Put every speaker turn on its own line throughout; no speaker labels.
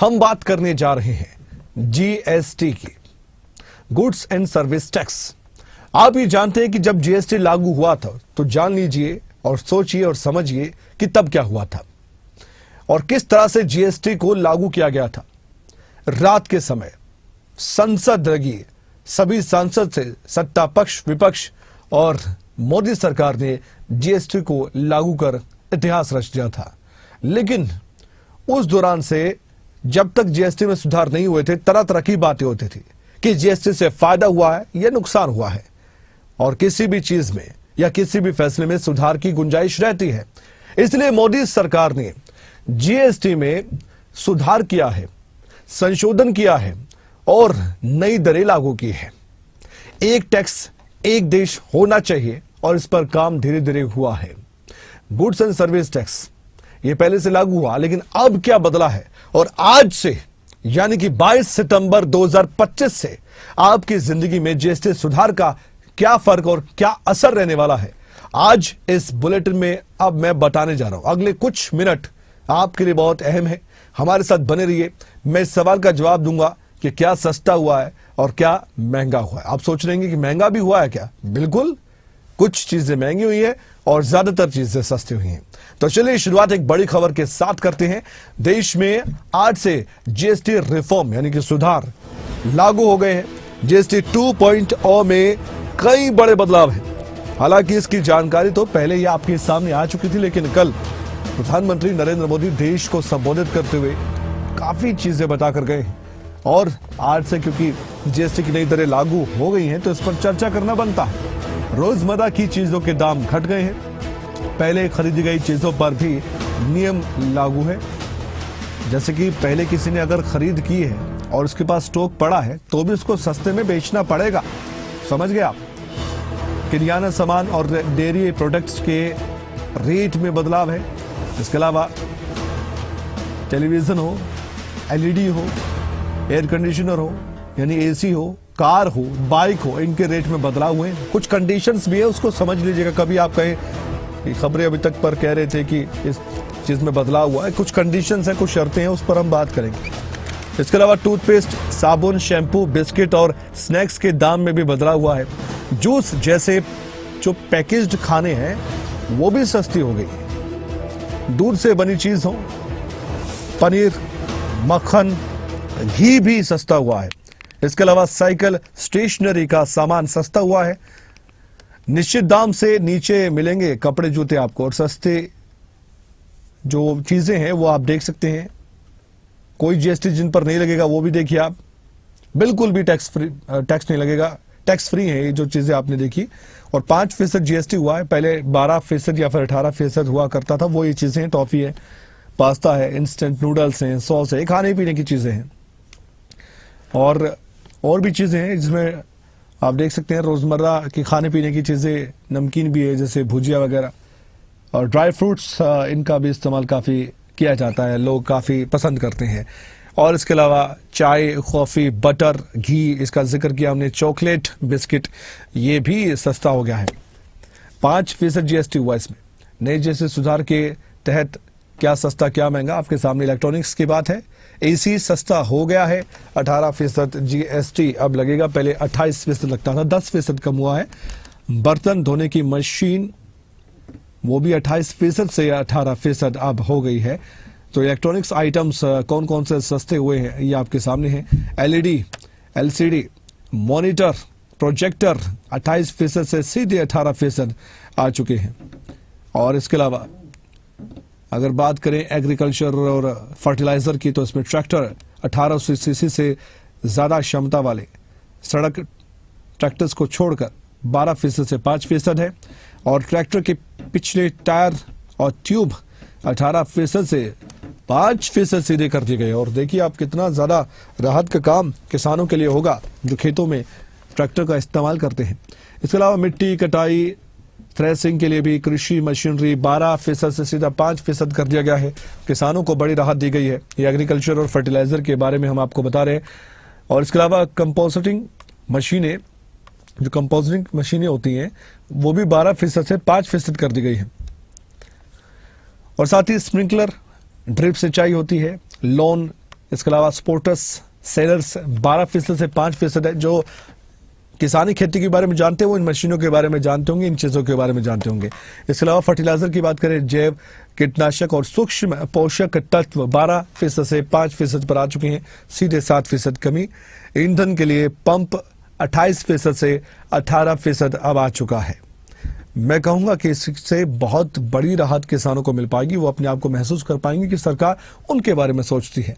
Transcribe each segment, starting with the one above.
हम बात करने जा रहे हैं जीएसटी की, गुड्स एंड सर्विस टैक्स। आप ये जानते हैं कि जब जीएसटी लागू हुआ था तो जान लीजिए और सोचिए और समझिए कि तब क्या हुआ था और किस तरह से जीएसटी को लागू किया गया था। रात के समय संसद लगी, सभी सांसद से सत्ता पक्ष विपक्ष और मोदी सरकार ने जीएसटी को लागू कर इतिहास रच दिया था। लेकिन उस दौरान से जब तक जीएसटी में सुधार नहीं हुए थे, तरह तरह की बातें होती थी कि जीएसटी से फायदा हुआ है या नुकसान हुआ है, और किसी भी चीज में या किसी भी फैसले में सुधार की गुंजाइश रहती है। इसलिए मोदी सरकार ने जीएसटी में सुधार किया है, संशोधन किया है और नई दरें लागू की है। एक टैक्स एक देश होना चाहिए और इस पर काम धीरे धीरे हुआ है। गुड्स एंड सर्विस टैक्स ये पहले से लागू हुआ, लेकिन अब क्या बदला है और आज से यानी कि 22 सितंबर 2025 से आपकी जिंदगी में जीएसटी सुधार का क्या फर्क और क्या असर रहने वाला है, आज इस बुलेटिन में अब मैं बताने जा रहा हूं। अगले कुछ मिनट आपके लिए बहुत अहम है, हमारे साथ बने रहिए। मैं इस सवाल का जवाब दूंगा कि क्या सस्ता हुआ है और क्या महंगा हुआ है। आप सोच रहे हैं कि महंगा भी हुआ है क्या? बिल्कुल, कुछ चीजें महंगी हुई है और ज्यादातर चीजें सस्ती हुई हैं। तो चलिए शुरुआत एक बड़ी खबर के साथ करते हैं। देश में आज से जीएसटी रिफॉर्म यानी कि सुधार लागू हो गए हैं। जीएसटी 2.0 में कई बड़े बदलाव हैं। हालांकि इसकी जानकारी तो पहले ही आपके सामने आ चुकी थी, लेकिन कल प्रधानमंत्री नरेंद्र मोदी देश को संबोधित करते हुए काफी चीजें बताकर गए हैं। और आज से क्योंकि जीएसटी की नई दरें लागू हो गई हैं तो इस पर चर्चा करना बनता है। रोजमर्रा की चीजों के दाम घट गए हैं। पहले खरीदी गई चीजों पर भी नियम लागू है। जैसे कि पहले किसी ने अगर खरीद की है और उसके पास स्टॉक पड़ा है तो भी उसको सस्ते में बेचना पड़ेगा। समझ गए आप? किराना सामान और डेयरी प्रोडक्ट्स के रेट में बदलाव है। इसके अलावा टेलीविजन हो, एलईडी हो, एयर कंडीशनर हो यानी एसी हो, कार हो, बाइक हो, इनके रेट में बदलाव हुए। कुछ कंडीशंस भी है, उसको समझ लीजिएगा। कभी आप कहें कि खबरें अभी तक पर कह रहे थे कि इस चीज में बदलाव हुआ है, कुछ कंडीशंस हैं, कुछ शर्तें हैं, उस पर हम बात करेंगे। इसके अलावा टूथपेस्ट, साबुन, शैम्पू, बिस्किट और स्नैक्स के दाम में भी बदलाव हुआ है। जूस जैसे जो पैकेज्ड खाने हैं वो भी सस्ती हो गई। दूध से बनी चीज हो, पनीर, मक्खन, घी भी सस्ता हुआ है। इसके अलावा साइकिल, स्टेशनरी का सामान सस्ता हुआ है। निश्चित दाम से नीचे मिलेंगे कपड़े, जूते आपको, और सस्ते जो चीजें हैं वो आप देख सकते हैं। कोई जीएसटी जिन पर नहीं लगेगा वो भी देखिए आप। बिल्कुल भी टैक्स नहीं लगेगा, टैक्स फ्री है ये जो चीजें आपने देखी। और 5% जीएसटी हुआ है। पहले 12% या फिर 18% हुआ करता था। वो ये चीजें हैं, टॉफी है, पास्ता है, इंस्टेंट नूडल्स हैं, सॉस है, खाने पीने की चीजें हैं और भी चीजें हैं जिसमें आप देख सकते हैं रोजमर्रा की खाने पीने की चीजें। नमकीन भी है जैसे भुजिया वगैरह, और ड्राई फ्रूट्स इनका भी इस्तेमाल काफी किया जाता है, लोग काफी पसंद करते हैं। और इसके अलावा चाय, कॉफी, बटर, घी, इसका जिक्र किया हमने, चॉकलेट, बिस्किट, ये भी सस्ता हो गया है। 5% जीएसटी हुआ इसमें। नए जीएसटी सुधार के तहत क्या सस्ता क्या महंगा, आपके सामने इलेक्ट्रॉनिक्स की बात है। एसी सस्ता हो गया है, 18% जीएसटी अब लगेगा, पहले 28% लगता था, 10% कम हुआ है। बर्तन धोने की मशीन वो भी 28% से 18% अब हो गई है। तो इलेक्ट्रॉनिक्स आइटम्स कौन कौन से सस्ते हुए हैं ये आपके सामने हैं। एलईडी, एलसीडी, मॉनिटर, प्रोजेक्टर 28% से सीधे 18% आ चुके हैं। और इसके अलावा अगर बात करें एग्रीकल्चर और फर्टिलाइजर की तो इसमें ट्रैक्टर 1800 सीसी से ज्यादा क्षमता वाले सड़क ट्रैक्टर्स को छोड़कर 12% से 5% है। और ट्रैक्टर के पिछले टायर और ट्यूब 18% से 5% सीधे कर दिए गए। और देखिए आप कितना ज्यादा राहत का काम किसानों के लिए होगा जो खेतों में ट्रैक्टर का इस्तेमाल करते हैं। इसके अलावा मिट्टी कटाई, थ्रेसिंग के लिए भी कृषि मशीनरी 12% से सीधा 5% कर दिया गया है। किसानों को बड़ी राहत दी गई है। ये एग्रीकल्चर और फर्टिलाइजर के बारे में हम आपको बता रहे हैं। और इसके अलावा कंपोस्टिंग मशीनें, जो कंपोस्टिंग मशीनें होती हैं वो भी 12% से 5% कर दी गई है। और साथ ही स्प्रिंकलर, ड्रिप सिंचाई होती है, लॉन इसके अलावा स्पोर्टस सेलर्स 12% से 5% है। जो किसानी खेती के बारे में जानते हैं वो इन मशीनों के बारे में जानते होंगे, इन चीजों के बारे में जानते होंगे। इसके अलावा फर्टिलाइजर की बात करें, जैव कीटनाशक और सूक्ष्म पोषक तत्व 12% से 5% पर आ चुके हैं, सीधे 7% कमी। ईंधन के लिए पंप 28% से 18% अब आ चुका है। मैं कहूंगा कि इससे बहुत बड़ी राहत किसानों को मिल पाएगी, वो अपने आप को महसूस कर पाएंगे कि सरकार उनके बारे में सोचती है।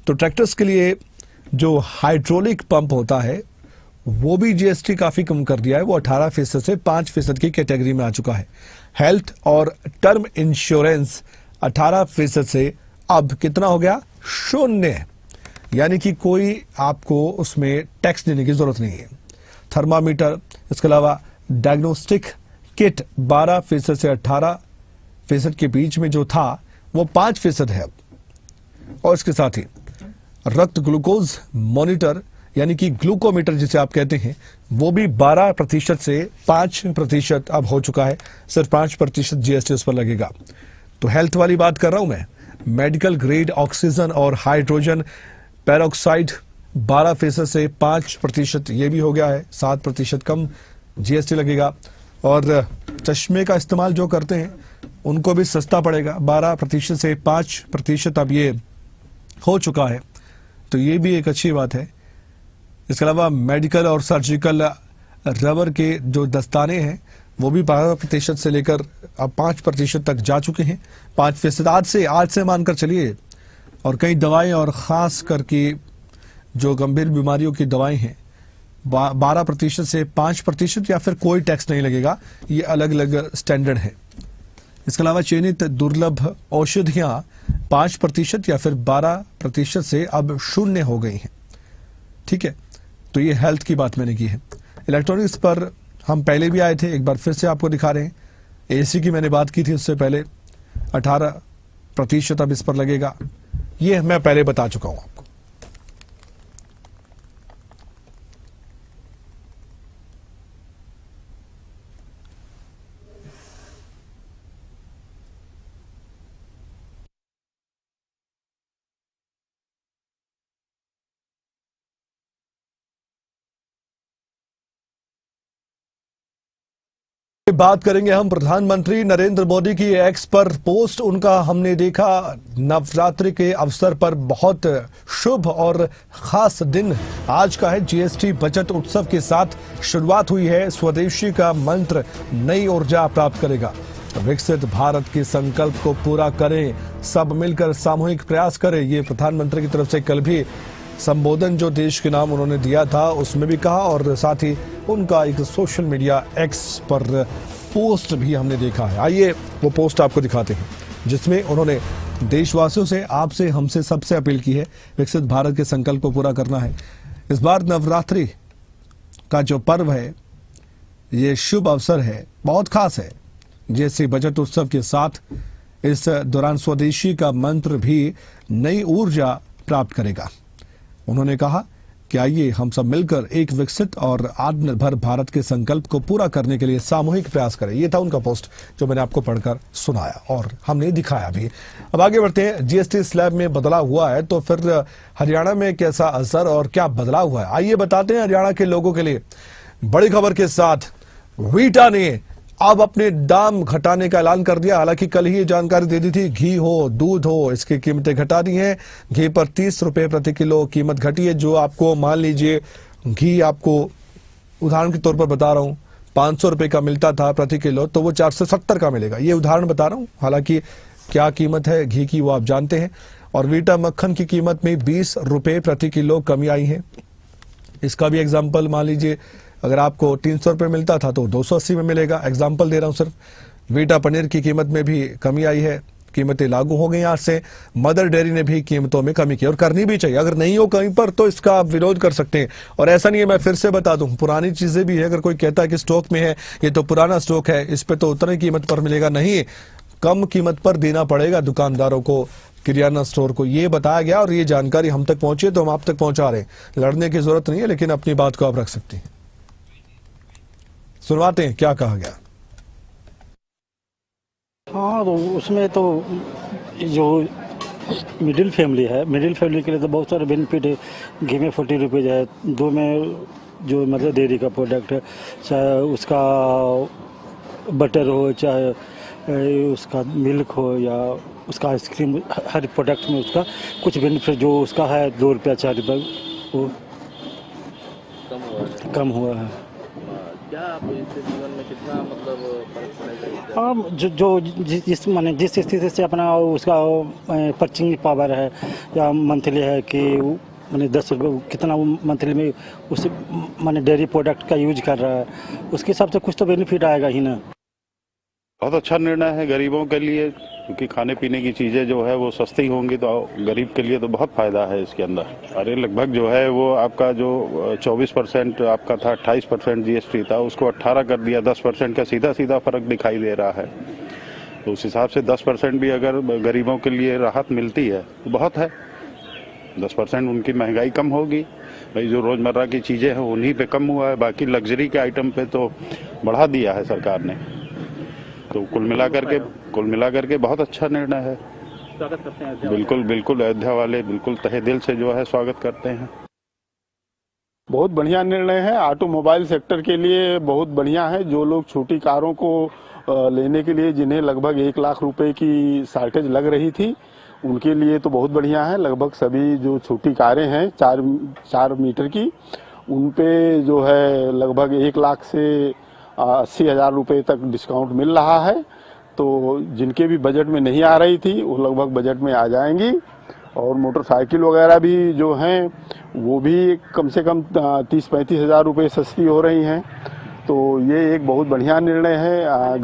तो ट्रैक्टर्स के लिए जो हाइड्रोलिक पंप होता है वो भी जीएसटी काफी कम कर दिया है, वो 18% से 5% की कैटेगरी में आ चुका है। हेल्थ और टर्म इंश्योरेंस 18% से अब कितना हो गया, 0, यानी कि कोई आपको उसमें टैक्स देने की जरूरत नहीं है। थर्मामीटर, इसके अलावा डायग्नोस्टिक किट 12% से 18% के बीच में जो था वो 5% है अब। और इसके साथ ही रक्त ग्लूकोज मॉनिटर यानी कि ग्लूकोमीटर जिसे आप कहते हैं, वो भी 12% से 5% अब हो चुका है। सिर्फ 5% जीएसटी उस पर लगेगा। तो हेल्थ वाली बात कर रहा हूं मैं। मेडिकल ग्रेड ऑक्सीजन और हाइड्रोजन पेरोक्साइड 12% से 5%, ये भी हो गया है, 7% कम जीएसटी लगेगा। और चश्मे का इस्तेमाल जो करते हैं उनको भी सस्ता पड़ेगा, 12% से 5% अब ये हो चुका है। तो ये भी एक अच्छी बात है। इसके अलावा मेडिकल और सर्जिकल रबर के जो दस्ताने हैं वो भी 12% से लेकर अब 5% तक जा चुके हैं। 5% आज से मानकर चलिए। और कई दवाएं और खास करके जो गंभीर बीमारियों की दवाएं हैं 12% से 5% या फिर कोई टैक्स नहीं लगेगा, ये अलग अलग स्टैंडर्ड है। इसके अलावा चयनित दुर्लभ औषधियां 5% या फिर 12% से अब 0 हो गई हैं। ठीक है, तो ये हेल्थ की बात मैंने की है। इलेक्ट्रॉनिक्स पर हम पहले भी आए थे, एक बार फिर से आपको दिखा रहे हैं। एसी की मैंने बात की थी उससे पहले, 18% अब इस पर लगेगा, ये मैं पहले बता चुका हूं आपको। बात करेंगे हम प्रधानमंत्री नरेंद्र मोदी की एक्स पर पोस्ट। उनका हमने देखा नवरात्रि के अवसर पर बहुत शुभ और खास दिन आज का है। जीएसटी बजट उत्सव के साथ शुरुआत हुई है। स्वदेशी का मंत्र नई ऊर्जा प्राप्त करेगा। विकसित भारत के संकल्प को पूरा करें, सब मिलकर सामूहिक प्रयास करें, ये प्रधानमंत्री की तरफ से कल भी संबोधन जो देश के नाम उन्होंने दिया था उसमें भी कहा। और साथ ही उनका एक सोशल मीडिया एक्स पर पोस्ट भी हमने देखा है। आइए वो पोस्ट आपको दिखाते हैं जिसमें उन्होंने देशवासियों से, आपसे, हमसे, सबसे अपील की है, विकसित भारत के संकल्प को पूरा करना है। इस बार नवरात्रि का जो पर्व है ये शुभ अवसर है, बहुत खास है। जैसे बजट उत्सव के साथ इस दौरान स्वदेशी का मंत्र भी नई ऊर्जा प्राप्त करेगा। उन्होंने कहा कि आइए हम सब मिलकर एक विकसित और आत्मनिर्भर भारत के संकल्प को पूरा करने के लिए सामूहिक प्रयास करें। ये था उनका पोस्ट जो मैंने आपको पढ़कर सुनाया और हमने दिखाया भी। अब आगे बढ़ते हैं। जीएसटी स्लैब में बदलाव हुआ है तो फिर हरियाणा में कैसा असर और क्या बदलाव हुआ है, आइए बताते हैं हरियाणा के लोगों के लिए। बड़ी खबर के साथ वीटा ने अब अपने दाम घटाने का ऐलान कर दिया। हालांकि कल ही ये जानकारी दे दी थी, घी हो, दूध हो, इसकी कीमतें घटा दी हैं। घी पर 30 रुपए प्रति किलो कीमत घटी है। जो आपको मान लीजिए घी आपको उदाहरण के तौर पर बता रहा हूं 500 रुपए का मिलता था प्रति किलो, तो वो 470 का मिलेगा। ये उदाहरण बता रहा हूं, हालांकि क्या कीमत है घी की वो आप जानते हैं। और वीटा मक्खन की कीमत में 20 रुपए प्रति किलो कमी आई है। इसका भी एग्जाम्पल मान लीजिए, अगर आपको 300 रुपए मिलता था तो 280 में मिलेगा। एग्जाम्पल दे रहा हूं सिर्फ। वीटा पनीर की कीमत में भी कमी आई है, कीमतें लागू हो गई आज से। मदर डेयरी ने भी कीमतों में कमी की और करनी भी चाहिए। अगर नहीं हो कहीं पर तो इसका आप विरोध कर सकते हैं। और ऐसा नहीं है, मैं फिर से बता दूं, पुरानी चीजें भी है। अगर कोई कहता है कि स्टॉक में है, ये तो पुराना स्टॉक है, इस पे तो उतनी कीमत पर मिलेगा, नहीं, कम कीमत पर देना पड़ेगा दुकानदारों को, किराना स्टोर को। ये बताया गया और ये जानकारी हम तक पहुंची तो हम आप तक पहुंचा रहे हैं। लड़ने की जरूरत नहीं है, लेकिन अपनी बात को आप रख सकते हैं। सुनवाते हैं क्या कहा गया।
हाँ, तो उसमें तो जो मिडिल फैमिली है, मिडिल फैमिली के लिए तो बहुत सारे बेनिफिट है। घी में 40 रुपीज़ है, दो में जो मतलब डेयरी का प्रोडक्ट है, चाहे उसका बटर हो, चाहे उसका मिल्क हो या उसका आइसक्रीम, हर प्रोडक्ट में उसका कुछ बेनिफिट जो उसका है 2 रुपया 4 रुपया वो कम हुआ है।
क्या आप इससे जीवन में कितना मतलब फर्क पड़ेगा?
हाँ, जिस माने जिस स्थिति से अपना उसका परचेजिंग पावर है या मंथली है कि माने 10 रुपये कितना मंथली में उस माने डेयरी प्रोडक्ट का यूज कर रहा है, उसके हिसाब से कुछ तो बेनिफिट आएगा ही ना।
बहुत अच्छा निर्णय है गरीबों के लिए, क्योंकि खाने पीने की चीज़ें जो है वो सस्ती होंगी तो गरीब के लिए तो बहुत फ़ायदा है इसके अंदर। अरे लगभग जो है वो आपका जो 24% आपका था, 28% जीएसटी था, उसको 18 कर दिया। 10% का सीधा सीधा फ़र्क दिखाई दे रहा है। तो उस हिसाब से 10% भी अगर गरीबों के लिए राहत मिलती है तो बहुत है। 10% उनकी महंगाई कम होगी। भाई जो रोज़मर्रा की चीज़ें हैं उन्हीं पे कम हुआ है, बाकी लग्जरी के आइटम पे तो बढ़ा दिया है सरकार ने। तो कुल मिलाकर के बहुत अच्छा निर्णय है।
स्वागत करते हैं
बिल्कुल बिल्कुल, अयोध्या वाले बिल्कुल तहे दिल से जो है स्वागत करते हैं।
बहुत बढ़िया निर्णय है। ऑटोमोबाइल सेक्टर के लिए बहुत बढ़िया है। जो लोग छोटी कारों को लेने के लिए जिन्हें लगभग 1 लाख रुपए की शॉर्टेज लग रही थी, उनके लिए तो बहुत बढ़िया है। लगभग सभी जो छोटी कारें हैं 4 मीटर की, उन पे जो है लगभग 1 लाख से 80,000 रुपये तक डिस्काउंट मिल रहा है। तो जिनके भी बजट में नहीं आ रही थी वो लगभग बजट में आ जाएंगी। और मोटरसाइकिल वगैरह भी जो हैं वो भी कम से कम 30-35 हज़ार रुपये सस्ती हो रही हैं। तो ये एक बहुत बढ़िया निर्णय है।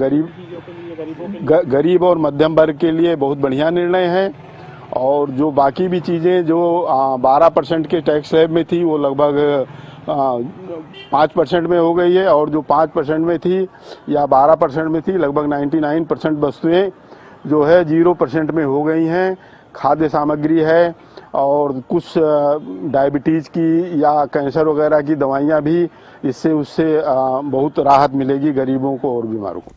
गरीब और मध्यम वर्ग के लिए बहुत बढ़िया निर्णय है। और जो बाकी भी चीज़ें जो 12% के टैक्स स्लैब में थी वो लगभग 5% में हो गई है। और जो 5% में थी या 12% में थी, लगभग 99% वस्तुएं जो है 0% में हो गई हैं। खाद्य सामग्री है और कुछ डायबिटीज़ की या कैंसर वगैरह की दवाइयाँ भी इससे उससे बहुत राहत मिलेगी गरीबों को और बीमारों को।